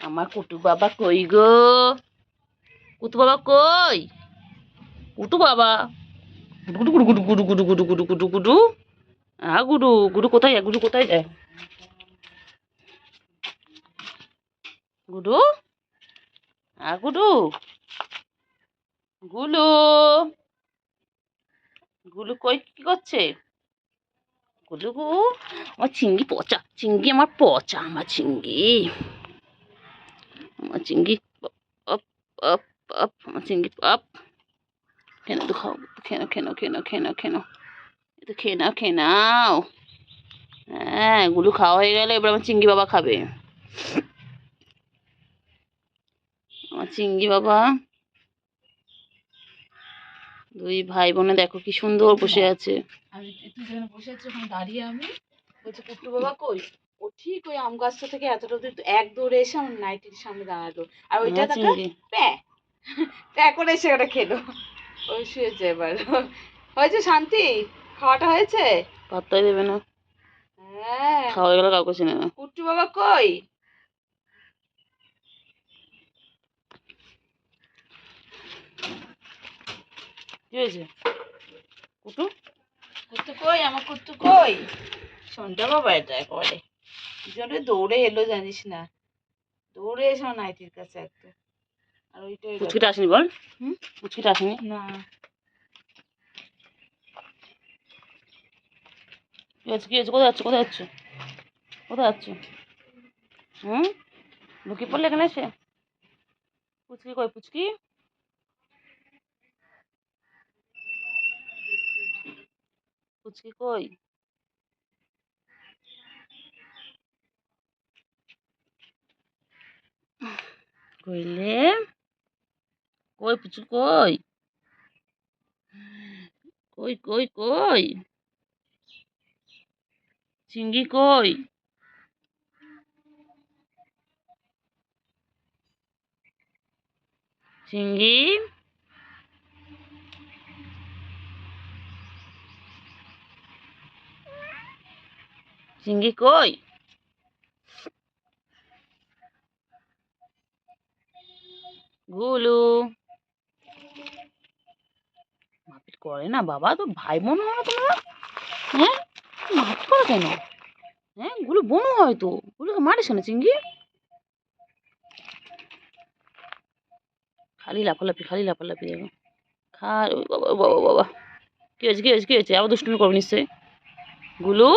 আমার কুটু বাবা কই গো? কুটু বাবা কই? কুটু বাবা গুডু গুডু গুডু গুডু গুডু গুডু গুডু গুডু গুডু। গুডু গুডু কোথায় যায়? গুডু কোথায় যায়? গুডু গুডু গুলু গুলু কই কি করছে? গুলু গু আমার চিংড়ি পচা, চিংড়ি আমার পচা, আমার চিংড়ি, আমার চিংড়ি আপ আপ আপ, আমার চিংড়ি আপ। খেয়ে তো খাও, খেয়ে নাও খেয়ে নাও খেয়ে নাও খেয়ে নাও খেয়ে নাও, তো খেয়ে নাও খেয়ে নাও। হ্যাঁ, গুলু খাওয়া হয়ে গেলে এবার আমার চিংড়ি বাবা খাবে। আমার চিংড়ি বাবা দুই ভাই বোনে দেখো কি সুন্দর বসে আছে। আমি তুই যেখানে বসে আছিস ওখানে দাঁড়িয়ে আমি বলছি কুট্টু বাবা কই? ও ঠিক ওই আম গাছটা থেকে এতটা দূর এক দৌড়ে এসে আমার নাইটির সামনে দাঁড়ালো, আর ওইটা দেখা প্যাঁ প্যাঁ করে এসে ওটা খেলো। ওই শুয়েছে এবার। হয়েছে শান্তি? খাওয়াটা হয়েছে? পাত্তাই দেবে না। হ্যাঁ, খাওয়া গেলে কাউকে চিনে না। কুট্টু বাবা কই? কি হয়েছে? কুটু কুট্টু কই? আমার কুট্টু কই? শোনটা বাবা এটা একেবারে জোরে দৌড়ে এলো জানিস না, দৌড়ে এসে আমার নাইটির কাছে একটা। আর ওইটাই পুচকিটা আসেনি বল? পুচকিটা আসেনি না। কি হয়েছে? কি হয়েছে? কোথায় যাচ্ছ? কোথায় যাচ্ছ? কোথায় যাচ্ছ? ঢুকে পড়লে এখানে এসে? পুচকি কই? পুচকি পুচকি কই? কইলে কই? পুচকি কই? কই কই কই? চিংড়ি কই? চিংড়ি চিংড়ি কই? গুলু মারপিট করে না বাবা, তো ভাই বোন হয় না তোমরা? হ্যাঁ, মারপিট করো কেন? হ্যাঁ, গুলু বোনও হয় তো, গুলুকে মারিস কেন চিংড়ি? খালি লাফালাফি, খালি লাফালাফি দেখো। ওই বাবা বাবা বাবা, কি হয়েছে? কি হয়েছে? কি হয়েছে? আবার দুষ্টুমি করবো নিশ্চয়ই। গুলু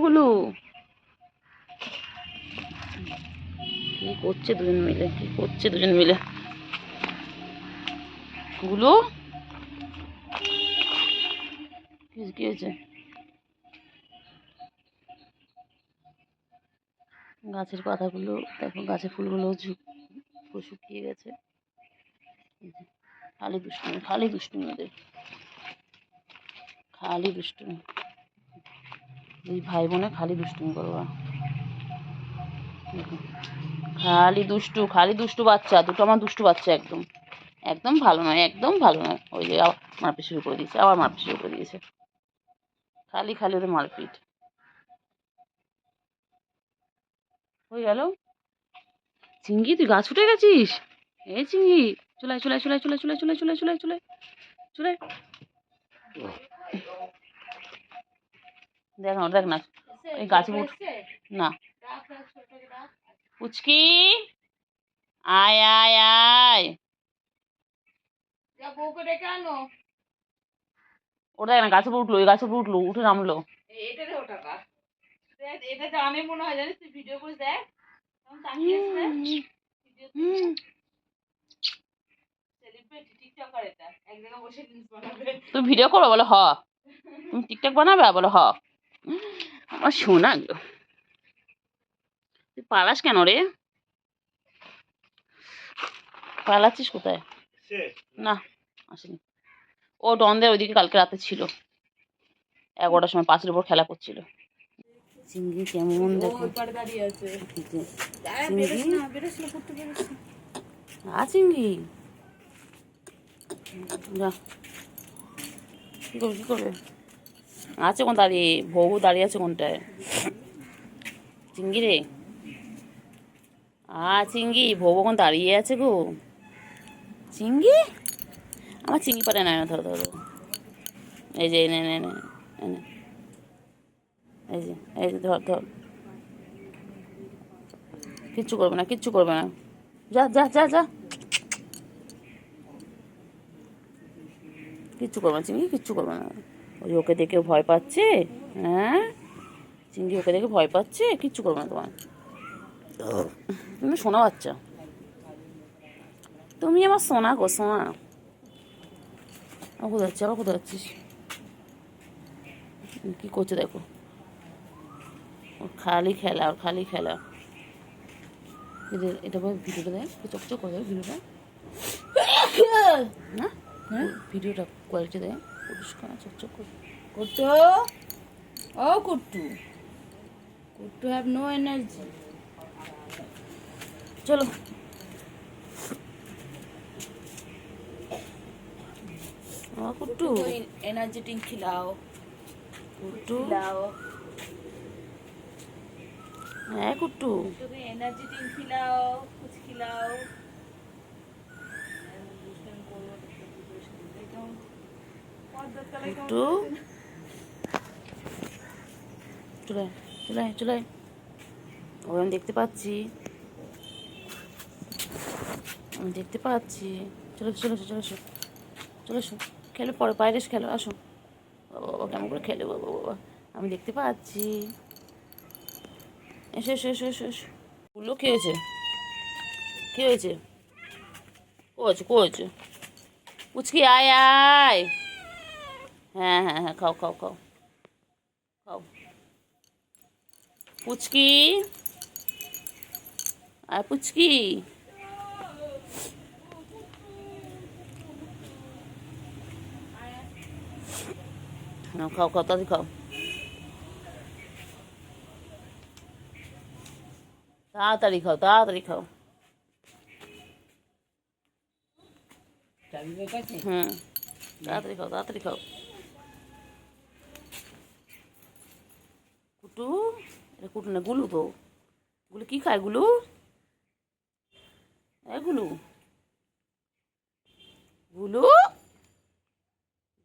গুলু কি করছে দুজন মিলে? কি করছে দুজন মিলে? গুলু কি হয়েছে? গাছের পাতাগুলো দেখো, গাছের ফুলগুলো শুকিয়ে গেছে। খালি দুষ্টুমি, খালি দুষ্টুমি ওদের, খালি দুষ্টুমি। দুই ভাই বোনে খালি দুষ্টুমি করবা। খালি দুষ্টু, খালি দুষ্টু বাচ্চা দুটো, আমার দুষ্টু বাচ্চা একদম, একদম ভালো নয়, একদম ভালো নয়। ওই যে আবার মারপিট শুরু করে দিয়েছে, আবার মারপিট শুরু করে দিয়েছে। খালি খালি ওদের মারপিট হয়ে গেল। চিংড়ি তুই গাছ উঠে গেছিস? এই চিংড়ি চলে চলে চলে চলে চলে চলে চলে চলে চলে চলে। দেখ না, দেখ না, এই গাছে উঠ না। পুচকি আয় আয় আয়, ওটা দেখ না, গাছে উঠলো, ওই গাছে উঠলো, উঠে নামলো। এটা জানে মনে হয়, জানিস তুই ভিডিও করে দেখ তুমি ভিডিও করো বলো হ? তুমি টিকটক বানাবে বলো হ? আমার শোনা গো, তুই পালাস কেন রে? পালাচ্ছিস কোথায়? না আসেনি, ও ডনদের ওইদিকে কালকে রাতে ছিল, 11টার সময় পাঁচের উপর খেলা করছিল। চিংড়ি কেমন দেখো, চিংড়ি যা, কি করবে কি করবে? আছে কোন দাঁড়িয়ে, বউ দাঁড়িয়ে আছে কোনটায়? চিঙ্গি রে, চিঙ্গি, ভগবান দাঁড়িয়ে আছে গো। চিঙ্গি, আমার চিঙ্গি পারে না, ধরো ধরো, এই যে নে নে নে, এই যে ধর ধর, কিচ্ছু করবে না, কিচ্ছু করবে না, যা যা যা যা, কিচ্ছু করবে না চিঙ্গি, কিচ্ছু করবে না। ওই ওকে দেখে ভয় পাচ্ছে, হ্যাঁ চিঙ্গি ওকে দেখে ভয় পাচ্ছে, কিচ্ছু করবে না তোমার। তুমি সোনা বাচ্চা, তুমি আমার সোনা গো সোনা। কোথায় যাচ্ছিস, আবার কোথায় যাচ্ছিস, কী করছে দেখো, ওর খালি খেলা, ওর খালি খেলা। এটা বল, ভিডিওটা দেয়, চকচক করে দেয় ভিডিওটা, না ভিডিওটা কোয়ালিটি দেয় পরিষ্কার চকচক করে। কুট্টু, ও কুট্টু, কুট্টু হ্যাভ নো এনার্জি। চলো कुट्टू, एनर्जी ड्रिंक खिलाओ, कुट्टू खिलाओ, है कुट्टू, एनर्जी ड्रिंक खिलाओ, कुछ खिलाओ। कुट्टू চলে চলে চলে, ওই আমি দেখতে পাচ্ছি, আমি দেখতে পাচ্ছি, চলে চলে চলে এসো, চলে এসো, খেলো পরে, বাইরে এসে খেলো, আসো। বাবা বাবা কেমন করে খেলে, বাবা বাবা, আমি দেখতে পাচ্ছি, এসো এসো এসো এসো এসো। গুলো কী হয়েছে, কী হয়েছে, করেছে করেছে, পুচকি আয় আয়, হ্যাঁ হ্যাঁ হ্যাঁ, খাও খাও খাও খাও, পুচকি আয় পুচকি, খাও খাও তাড়াতাড়ি খাও, তাড়াতাড়ি খাও তাড়াতাড়ি খাও, হুম তাড়াতাড়ি খাও তাড়াতাড়ি খাও। কুটু, এটা কুটু না গুলু তো, গুলো কী খায় গুলু, গুলু গুলু,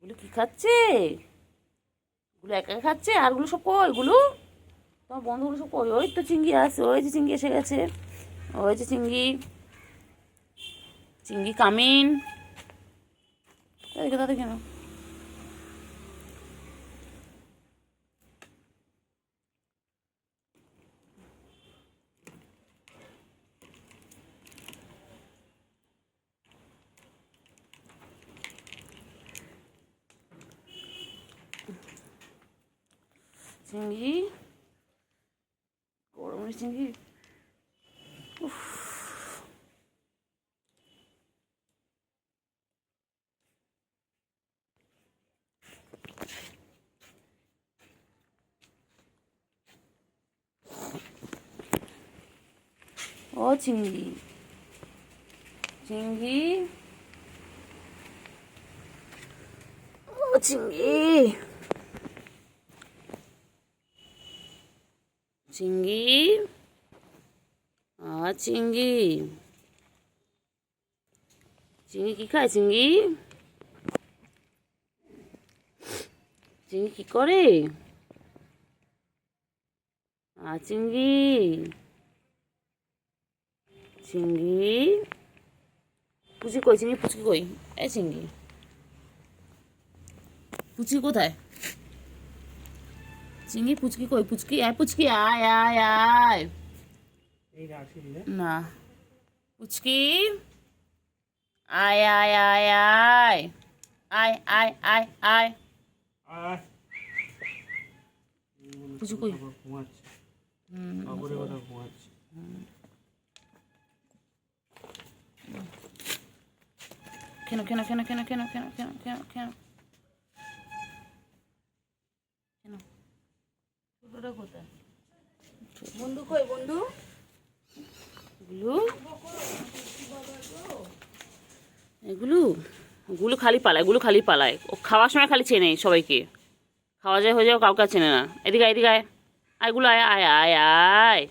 গুলো কী খাচ্ছে, গুলো একা একা খাচ্ছে, আর গুলো সব কই গুলো, তোমার বন্ধুগুলো সব কই, ওই তো চিঙ্গি আসছে, ওই যে চিঙ্গি এসে গেছে, ওই যে চিঙ্গি, চিঙ্গি কামিন, তাদেরকে তাদের কেন, চিঙ্গি, গরমের চিঙ্গি, উফ, ও চিঙ্গি, চিঙ্গি, ও চিঙ্গি, চিঙ্গি, চিঙ্গি, চিঙ্গি কী খায়, চিঙ্গি, চিঙ্গি কী করে, চিঙ্গি, চিঙ্গি, পুচি কই, চিঙ্গি পুচকি কই, এই চিঙ্গি, পুচকি কোথায়, চিঙ্গি পুচকি কই, পুচকি আয়, পুচকি আয় আয় আয়, না পুচকি আয় আয় আয় আয় আয় আয় আয় আয়, পুচকি কই, কেন কেন কেন কেন কেন কেন কেন কেন কেন কেন, ছোটটা কোথায়, বন্ধু কই বন্ধু, গুলু, এগুলো গুলো খালি পালায়, গুলো খালি পালায়, ও খাওয়ার সময় খালি চেনে সবাইকে, খাওয়া যায় হয়ে যাও কাউকে চেনে না, এদিকে এদিকে আয় আয় গুলো আয় আয় আয় আয়